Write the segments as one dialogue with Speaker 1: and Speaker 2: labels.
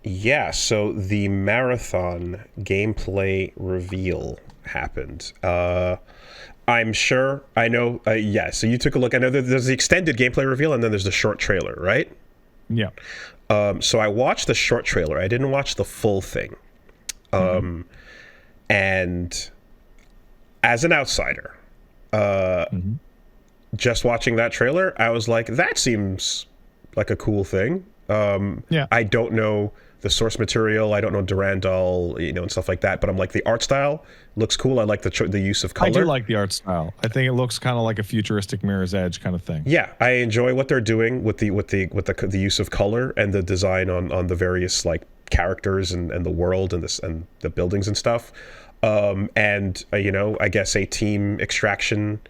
Speaker 1: Yeah, so the marathon gameplay reveal happened. I'm sure I know. Yeah, so you took a look. I know there's the extended gameplay reveal, and then there's the short trailer, right?
Speaker 2: Yeah.
Speaker 1: So I watched the short trailer. I didn't watch the full thing. And as an outsider, just watching that trailer, I was like, that seems like a cool thing.
Speaker 2: Yeah.
Speaker 1: I don't know the source material. I don't know Durandal, and stuff like that. But I'm like, the art style looks cool. I like the use of color.
Speaker 2: I do like the art style. I think it looks kind of like a futuristic Mirror's Edge kind of thing.
Speaker 1: Yeah, I enjoy what they're doing with the use of color and the design on the various like characters and the world and the buildings and stuff. I guess a team extraction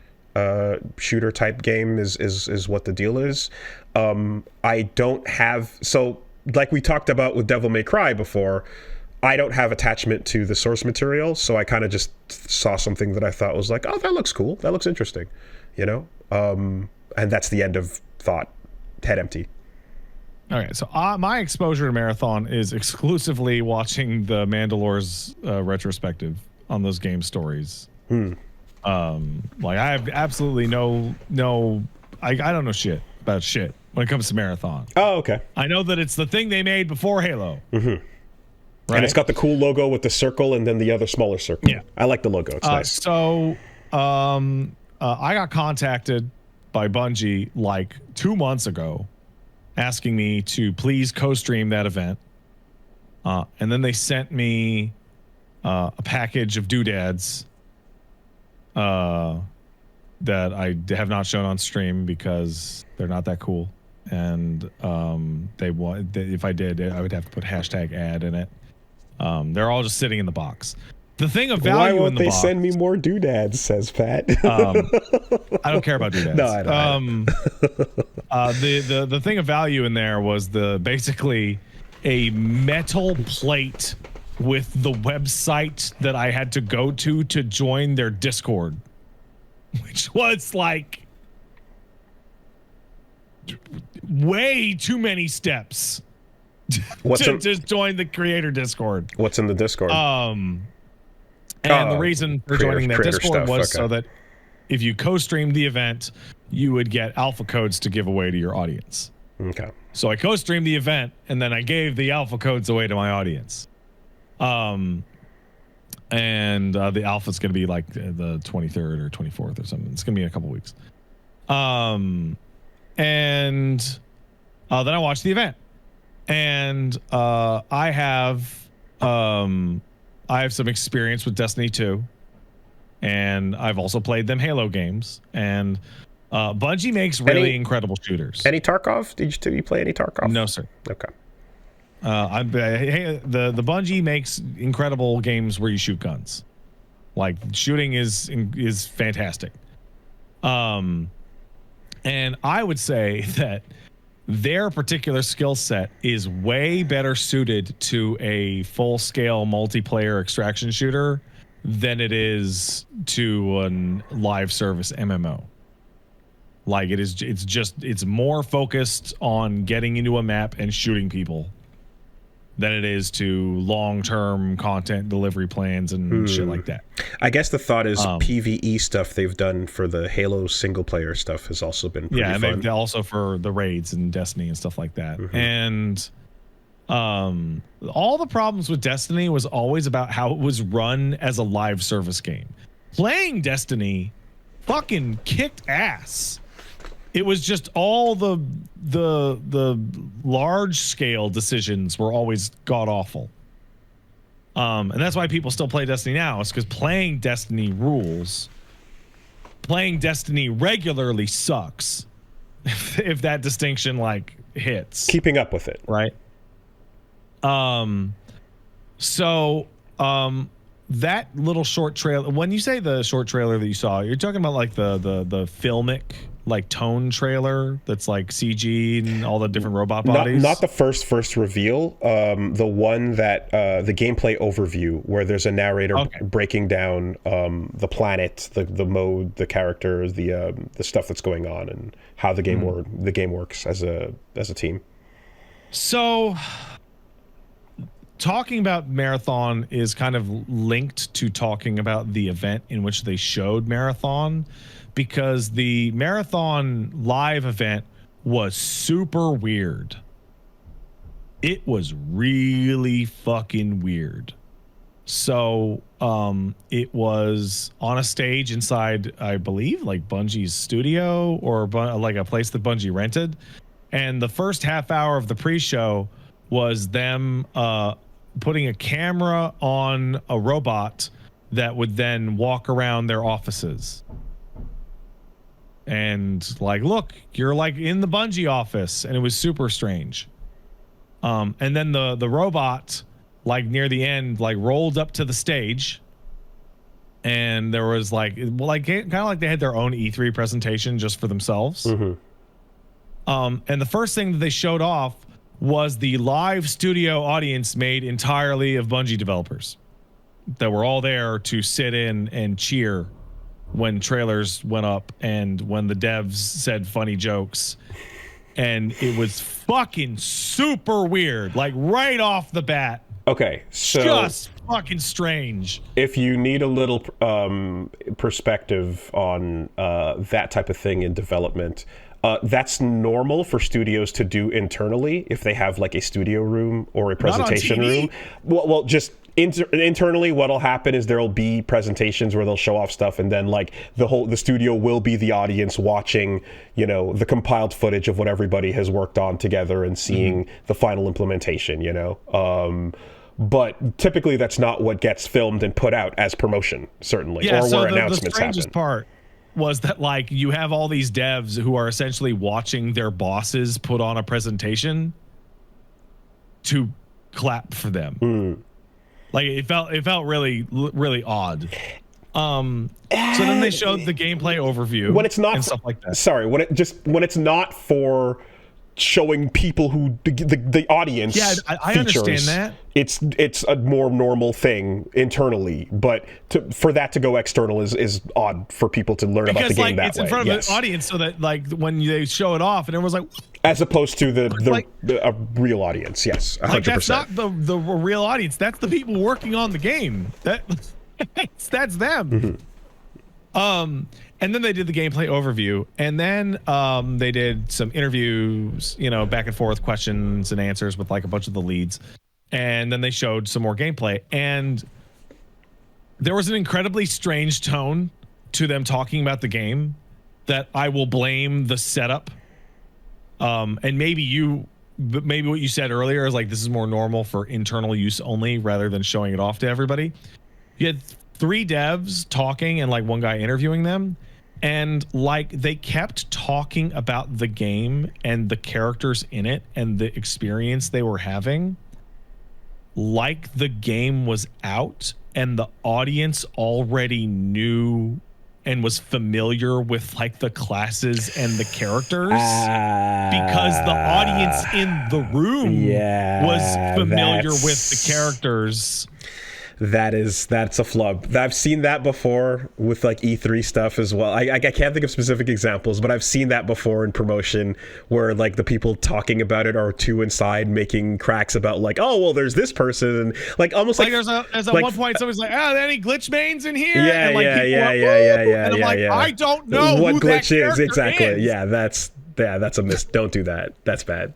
Speaker 1: shooter type game is what the deal is. I don't have, so like we talked about with Devil May Cry before, I don't have attachment to the source material, so I kind of just saw something that I thought was like, oh, that looks cool, that looks interesting, and that's the end of thought. Head empty.
Speaker 2: Okay, so my exposure to Marathon is exclusively watching the Mandalore's retrospective on those game stories. Like I have absolutely no I don't know shit about shit when it comes to Marathon.
Speaker 1: Oh, okay.
Speaker 2: I know that it's the thing they made before Halo.
Speaker 1: Right? And it's got the cool logo with the circle and then the other smaller circle.
Speaker 2: Yeah.
Speaker 1: I like the logo. It's nice.
Speaker 2: So I got contacted by Bungie like 2 months ago asking me to please co-stream that event. And then they sent me a package of doodads that I have not shown on stream because they're not that cool. And if I did, I would have to put #ad in it. They're all just sitting in the box. The thing of value in the box.
Speaker 1: Why won't they send me more doodads, says Pat.
Speaker 2: I don't care about doodads.
Speaker 1: No, I don't.
Speaker 2: The thing of value in there was basically a metal plate with the website that I had to go to join their Discord, which was like way too many steps to join the creator Discord.
Speaker 1: What's in the Discord?
Speaker 2: And the reason for joining that Discord was so that if you co-streamed the event, you would get alpha codes to give away to your audience.
Speaker 1: Okay.
Speaker 2: So I co-streamed the event, and then I gave the alpha codes away to my audience. And the alpha's going to be like the 23rd or 24th or something. It's going to be in a couple weeks. And then I watched the event, and I have some experience with Destiny 2, and I've also played them Halo games. And Bungie makes really incredible shooters.
Speaker 1: Any Tarkov? Did you play any Tarkov?
Speaker 2: No, sir.
Speaker 1: Okay.
Speaker 2: The Bungie makes incredible games where you shoot guns. Like shooting is fantastic. And I would say that their particular skill set is way better suited to a full-scale multiplayer extraction shooter than it is to a live service MMO. Like it's more focused on getting into a map and shooting people than it is to long-term content delivery plans and shit like that.
Speaker 1: I guess the thought is PvE stuff they've done for the Halo single-player stuff has also been pretty fun.
Speaker 2: And also for the raids and Destiny and stuff like that. And all the problems with Destiny was always about how it was run as a live service game. Playing Destiny fucking kicked ass. It was just all the large scale decisions were always god awful. And that's why people still play Destiny now. It's because playing Destiny rules. Playing Destiny regularly sucks. If that distinction like hits.
Speaker 1: Keeping up with it.
Speaker 2: Right. That little short trailer, when you say the short trailer that you saw, you're talking about like the filmic like tone trailer that's like CG and all the different robot bodies.
Speaker 1: Not the first reveal. The one that the gameplay overview where there's a narrator breaking down the planet, the mode, the characters, the stuff that's going on, and how the game works as a team.
Speaker 2: So talking about Marathon is kind of linked to talking about the event in which they showed Marathon, because the Marathon live event was super weird. It was really fucking weird. So it was on a stage inside, I believe, like Bungie's studio or like a place that Bungie rented. And the first half hour of the pre-show was them putting a camera on a robot that would then walk around their offices. And like, look, you're like in the Bungie office. And it was super strange. And then the robot, like near the end, like rolled up to the stage, and there was like, well, like kind of like they had their own E3 presentation just for themselves. And the first thing that they showed off was the live studio audience made entirely of Bungie developers that were all there to sit in and cheer when trailers went up and when the devs said funny jokes. And it was fucking super weird, like right off the bat.
Speaker 1: Okay, so
Speaker 2: just fucking strange.
Speaker 1: If you need a little perspective on that type of thing in development, that's normal for studios to do internally if they have like a studio room or a presentation room. Well, just internally, what'll happen is there'll be presentations where they'll show off stuff, and then like the studio will be the audience watching, you know, the compiled footage of what everybody has worked on together and seeing the final implementation, you know. But typically that's not what gets filmed and put out as promotion, certainly, or
Speaker 2: so
Speaker 1: where
Speaker 2: the
Speaker 1: announcements
Speaker 2: strangest
Speaker 1: happen.
Speaker 2: part was that like you have all these devs who are essentially watching their bosses put on a presentation to clap for them. Like it felt really odd. So then they showed the gameplay overview
Speaker 1: when it's not
Speaker 2: and stuff like that.
Speaker 1: Sorry, when it's not for showing people who the audience.
Speaker 2: Yeah, I understand that.
Speaker 1: It's a more normal thing internally, but for that to go external is odd for people to learn about the game that way.
Speaker 2: Because it's in front of the audience, so that like when they show it off and everyone's like,
Speaker 1: as opposed to a real audience. Yes, 100%.
Speaker 2: Like that's not the real audience. That's the people working on the game. That's them. And then they did the gameplay overview, and then they did some interviews, you know, back and forth questions and answers with like a bunch of the leads, and then they showed some more gameplay, and there was an incredibly strange tone to them talking about the game that I will blame the setup. And maybe what you said earlier is like this is more normal for internal use only rather than showing it off to everybody. You had 3 devs talking and like one guy interviewing them, and like they kept talking about the game and the characters in it and the experience they were having like the game was out and the audience already knew and was familiar with like the classes and the characters because the audience in the room was familiar with the characters.
Speaker 1: That's a flub. I've seen that before with like E3 stuff as well. I can't think of specific examples, but I've seen that before in promotion where like the people talking about it are too inside making cracks about like, oh well, there's this person, and like almost like
Speaker 2: there's at one point somebody's like, oh, any glitch mains in here?
Speaker 1: Yeah,
Speaker 2: and like and I'm like, I don't know
Speaker 1: what
Speaker 2: who
Speaker 1: glitch
Speaker 2: that
Speaker 1: is exactly.
Speaker 2: is.
Speaker 1: That's a miss. Don't do that. That's bad.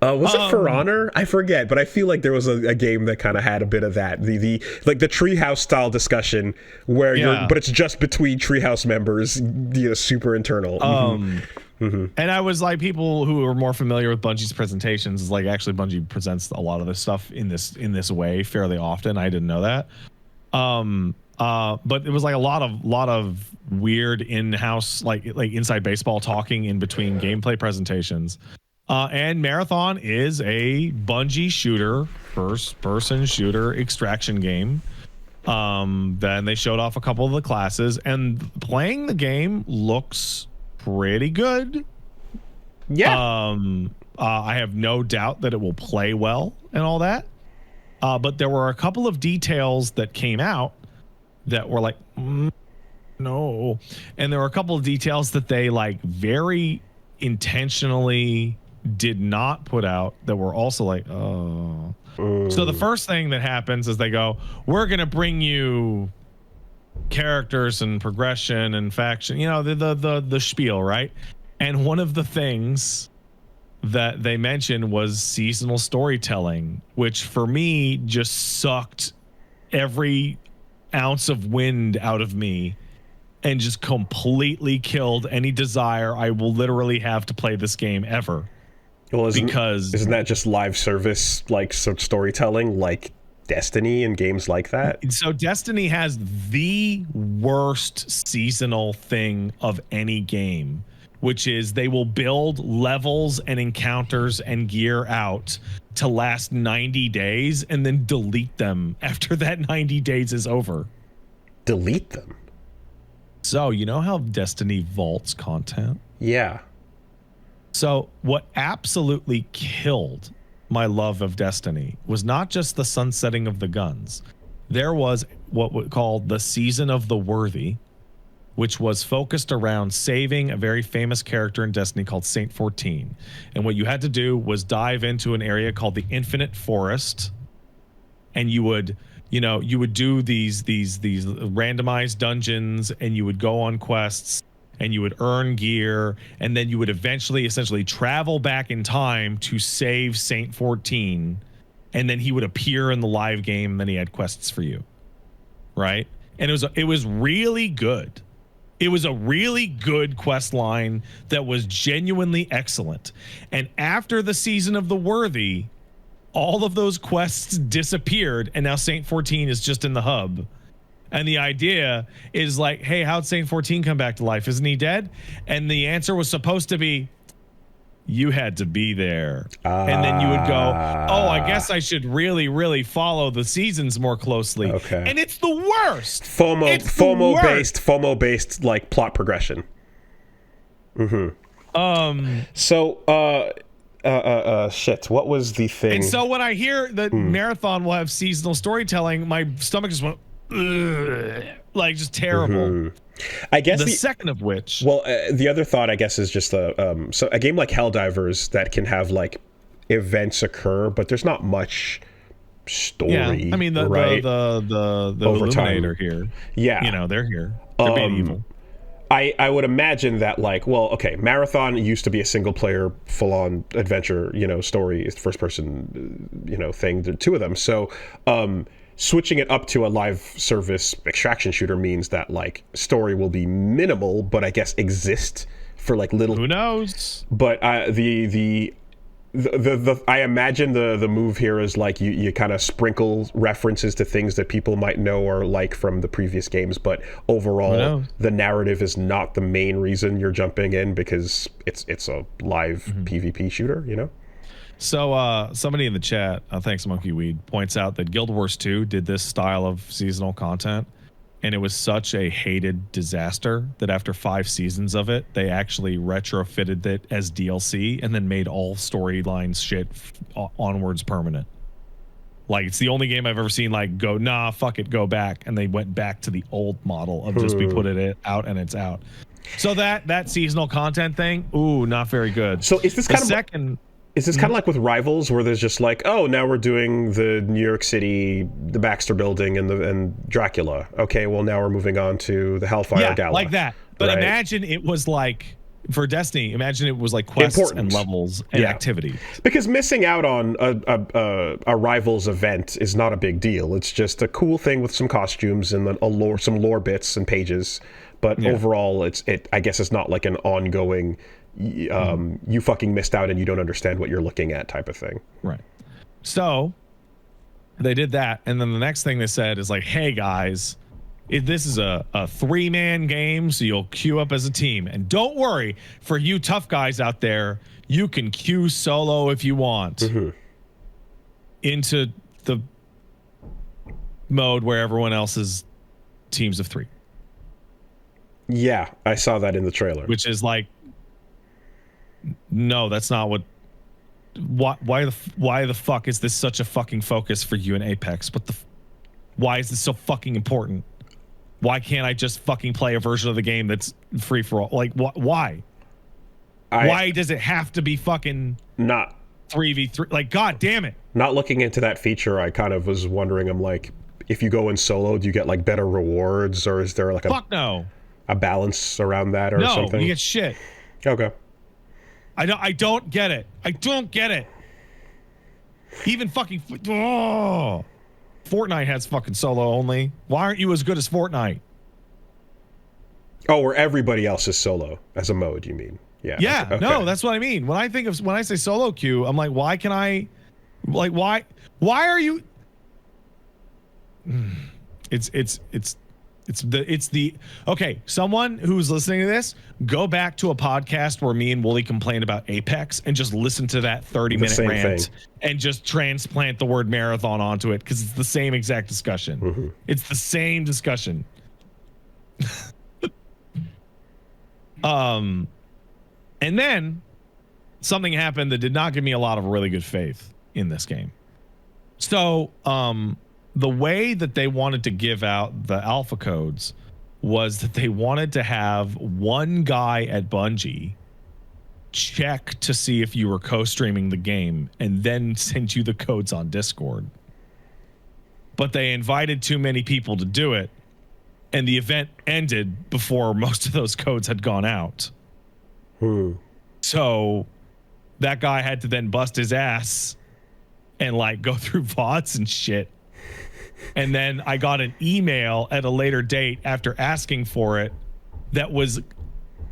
Speaker 1: Was it For Honor? I forget, but I feel like there was a game that kind of had a bit of that. The like the Treehouse style discussion where but it's just between Treehouse members. You know, super internal.
Speaker 2: And I was like, people who are more familiar with Bungie's presentations is like actually Bungie presents a lot of this stuff in this way fairly often. I didn't know that. But it was like a lot of weird in-house like inside baseball talking in between gameplay presentations. And Marathon is a Bungie shooter, first-person shooter extraction game. Then they showed off a couple of the classes, and playing the game looks pretty good. Yeah. I have no doubt that it will play well and all that. But there were a couple of details that came out that were like, no. And there were a couple of details that they like very intentionally did not put out that were also like, oh. So the first thing that happens is they go, we're going to bring you characters and progression and faction, the spiel, right? And one of the things that they mentioned was seasonal storytelling, which for me just sucked every ounce of wind out of me and just completely killed any desire I will literally have to play this game ever.
Speaker 1: Well, isn't that just live service, like storytelling, like Destiny and games like that?
Speaker 2: So Destiny has the worst seasonal thing of any game, which is they will build levels and encounters and gear out to last 90 days and then delete them after that 90 days is over.
Speaker 1: Delete them?
Speaker 2: So you know how Destiny vaults content?
Speaker 1: Yeah.
Speaker 2: So what absolutely killed my love of Destiny was not just the sunsetting of the guns. There was what we called the Season of the Worthy, which was focused around saving a very famous character in Destiny called Saint 14. And what you had to do was dive into an area called the Infinite Forest, and you would do these randomized dungeons, and you would go on quests, and you would earn gear, and then you would eventually essentially travel back in time to save Saint 14, and then he would appear in the live game, and then he had quests for you, right? And it was really good. It was a really good quest line that was genuinely excellent. And after the Season of the Worthy, all of those quests disappeared, and now Saint 14 is just in the hub. And the idea is like, hey, how'd Saint 14 come back to life? Isn't he dead? And the answer was supposed to be, you had to be there. And then you would go, oh, I guess I should really, really follow the seasons more closely.
Speaker 1: Okay.
Speaker 2: And it's the worst.
Speaker 1: FOMO based like plot progression. Mm-hmm. Shit, what was the thing?
Speaker 2: And so when I hear that Marathon will have seasonal storytelling, my stomach just went, ugh, like just terrible.
Speaker 1: Mm-hmm. I guess
Speaker 2: the second of which.
Speaker 1: Well, the other thought, I guess, is just so a game like Helldivers that can have like events occur, but there's not much story.
Speaker 2: Yeah, I mean the Illuminator here.
Speaker 1: Yeah,
Speaker 2: they're here. They're being evil.
Speaker 1: I would imagine that Marathon used to be a single player full on adventure, story, first person, thing. The two of them. So switching it up to a live service extraction shooter means that like story will be minimal, but I guess exist for like little.
Speaker 2: Who knows?
Speaker 1: But I imagine the move here is like you kind of sprinkle references to things that people might know or like from the previous games, but overall the narrative is not the main reason you're jumping in because it's a live PvP shooter,
Speaker 2: So somebody in the chat, thanks Monkey Weed, points out that Guild Wars 2 did this style of seasonal content, and it was such a hated disaster that after 5 seasons of it, they actually retrofitted it as DLC and then made all storylines shit onwards permanent. Like, it's the only game I've ever seen like go, nah, fuck it, go back. And they went back to the old model of just we put it out and it's out. So that seasonal content thing, not very good.
Speaker 1: So is this Is this kind of like with Rivals, where there's just like, oh, now we're doing the New York City, the Baxter Building, and Dracula. Okay, well now we're moving on to the Hellfire Gala,
Speaker 2: like that. But
Speaker 1: right?
Speaker 2: Imagine it was like for Destiny. Imagine it was like quests and levels and activities.
Speaker 1: Because missing out on a Rivals event is not a big deal. It's just a cool thing with some costumes and then some lore bits and pages. But overall, I guess it's not like an ongoing. You fucking missed out and you don't understand what you're looking at type of thing.
Speaker 2: Right. So they did that. And then the next thing they said is like, hey guys, this is a 3-man game. So you'll queue up as a team, and don't worry, for you tough guys out there, you can queue solo if you want into the mode where everyone else is teams of 3.
Speaker 1: Yeah. I saw that in the trailer,
Speaker 2: which is like, no, that's not what. Why the fuck is this such a fucking focus for you in Apex? Why is this so fucking important? Why can't I just fucking play a version of the game that's free for all? Like, why? Why does it have to be fucking
Speaker 1: not
Speaker 2: 3v3. Like, god damn it.
Speaker 1: Not looking into that feature, I kind of was wondering, I'm like, if you go in solo, do you get like better rewards, or is there like a balance around that or something?
Speaker 2: No, you get shit.
Speaker 1: Okay.
Speaker 2: I don't get it. I don't get it. Even fucking Fortnite has fucking solo only. Why aren't you as good as Fortnite?
Speaker 1: Oh, where everybody else is solo as a mode, you mean? Yeah.
Speaker 2: Yeah.
Speaker 1: Okay.
Speaker 2: No, that's what I mean. When I say solo queue, I'm like, why are you? Okay, someone who's listening to this, go back to a podcast where me and Woolie complained about Apex and just listen to that 30-minute rant and just transplant the word marathon onto it, because it's the same exact discussion.
Speaker 1: Mm-hmm.
Speaker 2: It's the same discussion. And then something happened that did not give me a lot of really good faith in this game. So, the way that they wanted to give out the alpha codes was that they wanted to have one guy at Bungie check to see if you were co-streaming the game and then send you the codes on Discord. But they invited too many people to do it, and the event ended before most of those codes had gone out. So that guy had to then bust his ass and like go through VODs and shit. And then I got an email at a later date after asking for it that was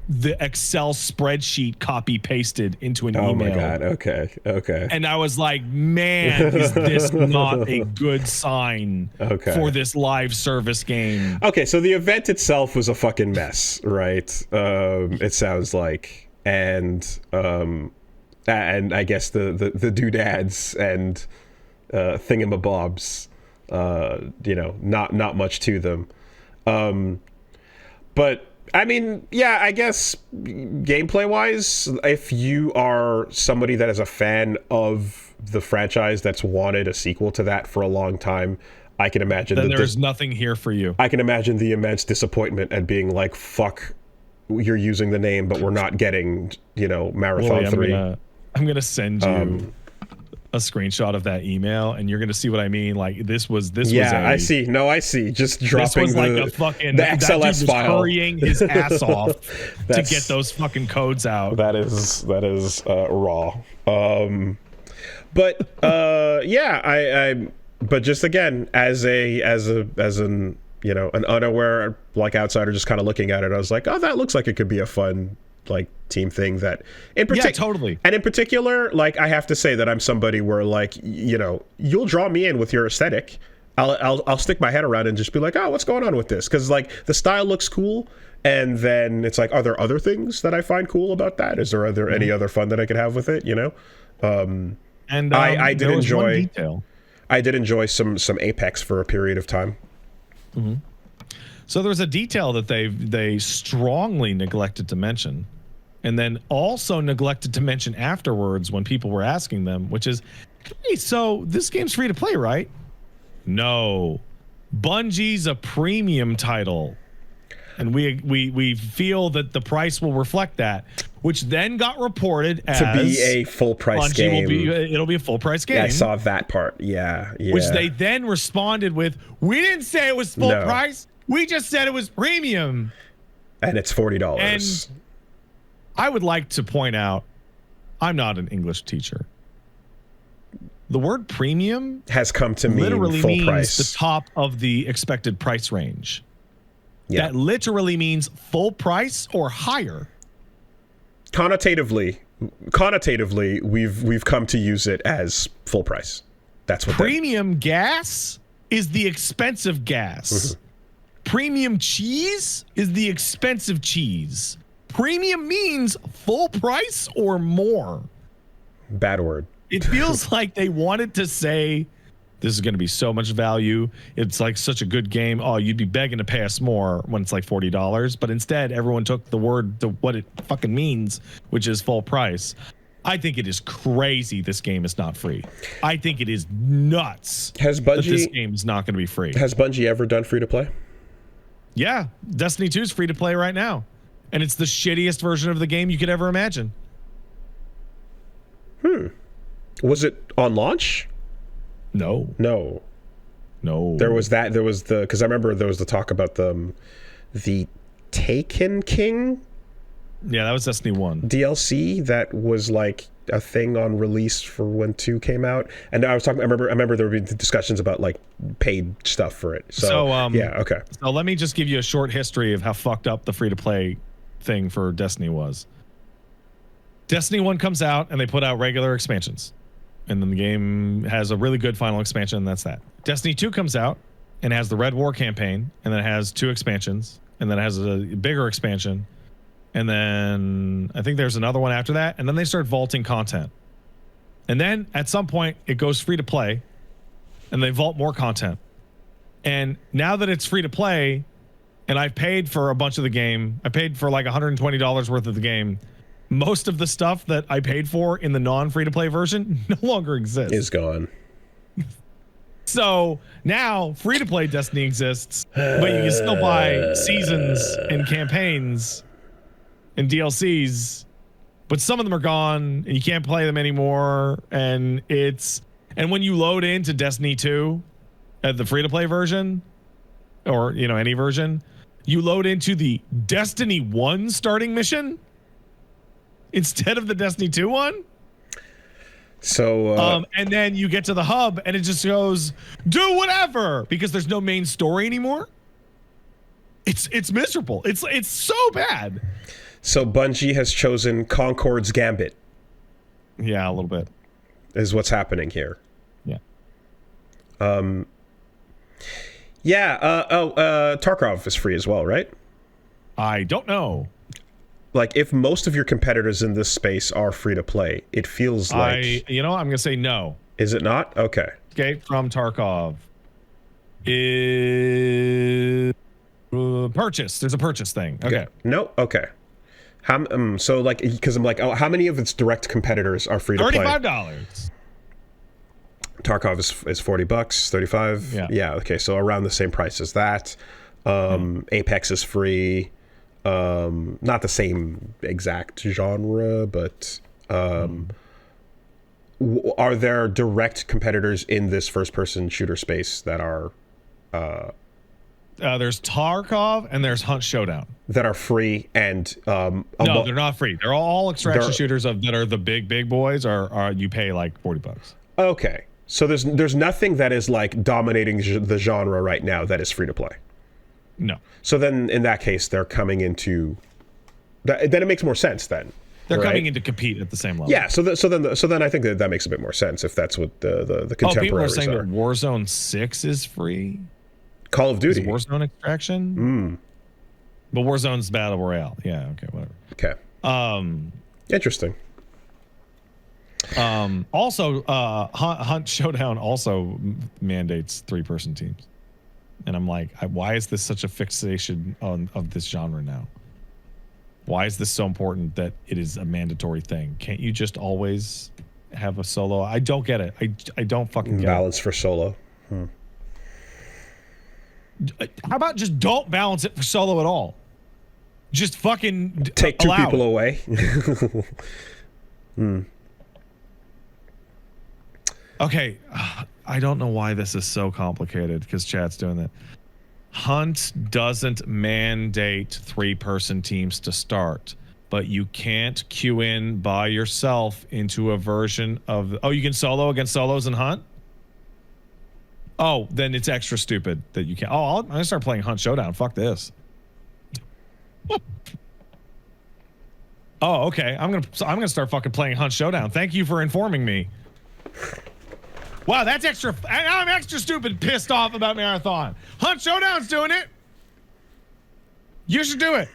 Speaker 2: the Excel spreadsheet copy pasted into an email. Oh my
Speaker 1: God. Okay.
Speaker 2: And I was like, man, is this not a good sign for this live service game?
Speaker 1: Okay, so the event itself was a fucking mess, right? It sounds like, and I guess the doodads and thingamabobs, not much to them. But I mean, yeah, I guess gameplay wise, if you are somebody that is a fan of the franchise that's wanted a sequel to that for a long time, I can imagine
Speaker 2: then there's nothing here for you.
Speaker 1: I can imagine the immense disappointment and being like, fuck, you're using the name, but we're not getting, Marathon 3.
Speaker 2: I'm gonna send you a screenshot of that email, and you're gonna see what I mean. Like this was
Speaker 1: I see. No, I see. Just dropping
Speaker 2: this was like a fucking, the XLS file, hurrying his ass off to get those fucking codes out.
Speaker 1: That is raw. But yeah, but just again, as an an unaware like outsider just kind of looking at it, I was like, oh, that looks like it could be a fun like team thing that
Speaker 2: totally.
Speaker 1: And in particular, like I have to say that I'm somebody where like, you'll draw me in with your aesthetic. I'll stick my head around and just be like, oh, what's going on with this? Because like the style looks cool, and then it's like, are there other things that I find cool about that? Are there any other fun that I could have with it? And I did enjoy some Apex for a period of time.
Speaker 2: Mm-hmm. So there was a detail that they strongly neglected to mention, and then also neglected to mention afterwards when people were asking them, which is, hey, so this game's free to play, right? No, Bungie's a premium title, and we feel that the price will reflect that, which then got reported as
Speaker 1: to be a full price game.
Speaker 2: It'll be a full price game.
Speaker 1: Yeah, I saw that part. Yeah.
Speaker 2: Which they then responded with, "We didn't say it was full price. We just said it was premium."
Speaker 1: And it's $40.
Speaker 2: And I would like to point out, I'm not an English teacher. The word premium
Speaker 1: has come to mean
Speaker 2: literally
Speaker 1: full
Speaker 2: means
Speaker 1: price.
Speaker 2: the top of the expected price range.
Speaker 1: Yeah.
Speaker 2: That literally means full price or higher.
Speaker 1: Connotatively, we've come to use it as full price. That's what
Speaker 2: premium gas is the expensive gas. Mm-hmm. Premium cheese is the expensive cheese. Premium means full price or more.
Speaker 1: Bad word.
Speaker 2: It feels like they wanted to say, this is going to be so much value. It's like such a good game. Oh, you'd be begging to pay us more when it's like $40. But instead, everyone took the word to what it fucking means, which is full price. I think it is crazy this game is not free. I think it is nuts that this game is not going to be free.
Speaker 1: Has Bungie ever done free to play?
Speaker 2: Yeah, Destiny 2 is free to play right now. And it's the shittiest version of the game you could ever imagine.
Speaker 1: Was it on launch?
Speaker 2: No.
Speaker 1: No. There was because I remember there was the talk about the Taken King.
Speaker 2: Yeah, that was Destiny 1
Speaker 1: DLC that was like a thing on release for when 2 came out, and I remember there were discussions about like paid stuff for it. So yeah, okay.
Speaker 2: So let me just give you a short history of how fucked up the free-to-play thing for Destiny was. Destiny 1 comes out and they put out regular expansions, and then the game has a really good final expansion, and that's that. Destiny 2 comes out and has the Red War campaign, and then it has 2 expansions, and then it has a bigger expansion, and then I think there's another one after that, and then they start vaulting content. And then at some point it goes free to play and they vault more content. And now that it's free to play and I've paid for a bunch of the game, I paid for like $120 worth of the game, most of the stuff that I paid for in the non-free to play version no longer exists.
Speaker 1: Is gone.
Speaker 2: So now free to play Destiny exists, but you can still buy seasons and campaigns and DLCs, but some of them are gone and you can't play them anymore. And when you load into Destiny 2 at the free to play version, or any version, you load into the Destiny 1 starting mission instead of the Destiny 2 one.
Speaker 1: So
Speaker 2: and then you get to the hub and it just goes, do whatever, because there's no main story anymore. It's miserable. It's so bad.
Speaker 1: So Bungie has chosen Concord's Gambit.
Speaker 2: Yeah, a little bit.
Speaker 1: Is what's happening here.
Speaker 2: Yeah.
Speaker 1: Tarkov is free as well, right?
Speaker 2: I don't know.
Speaker 1: Like, if most of your competitors in this space are free to play, it feels like...
Speaker 2: I'm going to say no.
Speaker 1: Is it not? Okay.
Speaker 2: Escape from Tarkov is purchase. There's a purchase thing. Okay.
Speaker 1: Yeah. No? Okay. So, like, because I'm like, how many of its direct competitors are free to play?
Speaker 2: $35.
Speaker 1: Tarkov is $40, $35.
Speaker 2: Yeah.
Speaker 1: Yeah. Okay. So around the same price as that. Apex is free. Not the same exact genre, but are there direct competitors in this first-person shooter space that are?
Speaker 2: There's Tarkov and there's Hunt Showdown
Speaker 1: that are free and
Speaker 2: no, they're not free. They're all extraction shooters that are the big boys. Are you pay like $40?
Speaker 1: Okay, so there's nothing that is like dominating the genre right now that is free to play.
Speaker 2: No.
Speaker 1: So then, in that case, they're coming into. Then it makes more sense. Then
Speaker 2: they're coming in to compete at the same level.
Speaker 1: Yeah. So then I think that makes a bit more sense if that's what the contemporaries
Speaker 2: people are saying that Warzone 6 is free.
Speaker 1: Call of Duty.
Speaker 2: Is Warzone extraction. But Warzone's battle royale. Yeah. Okay. Whatever.
Speaker 1: Okay. Interesting.
Speaker 2: Also, Hunt Showdown also mandates 3-person teams. And I'm like, why is this such a fixation of this genre now? Why is this so important that it is a mandatory thing? Can't you just always have a solo? I don't get it. I don't fucking get
Speaker 1: balance for solo.
Speaker 2: How about just don't balance it for solo at all? Just fucking
Speaker 1: take 2 people away.
Speaker 2: Okay. I don't know why this is so complicated because chat's doing that. Hunt doesn't mandate 3-person teams to start, but you can't queue in by yourself into a version of... Oh, you can solo against solos in Hunt? Oh, then it's extra stupid that you can't... Oh, I'm going to start playing Hunt Showdown. Fuck this. Oh, okay. I'm gonna start fucking playing Hunt Showdown. Thank you for informing me. Wow, that's extra. I'm extra stupid and pissed off about Marathon. Hunt Showdown's doing it. You should do it.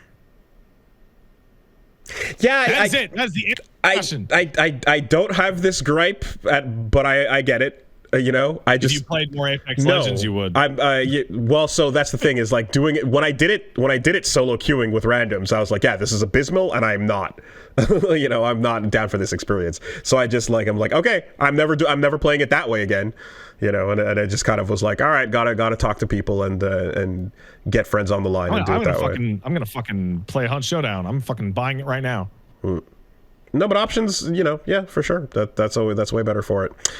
Speaker 1: Yeah,
Speaker 2: that's it. That's the discussion.
Speaker 1: I don't have this gripe, but I get it. I just... If
Speaker 2: you played more Apex Legends, you would.
Speaker 1: Well, so that's the thing is like doing it when I did it solo queuing with randoms. I was like, yeah, this is abysmal, and I'm not. I'm not down for this experience. So I'm like, okay, I'm never playing it that way again. And I just kind of was like, all right, gotta talk to people and get friends on the line and do it that way.
Speaker 2: I'm gonna fucking play Hunt Showdown. I'm fucking buying it right now.
Speaker 1: No, but options, yeah, for sure. That's way better for it.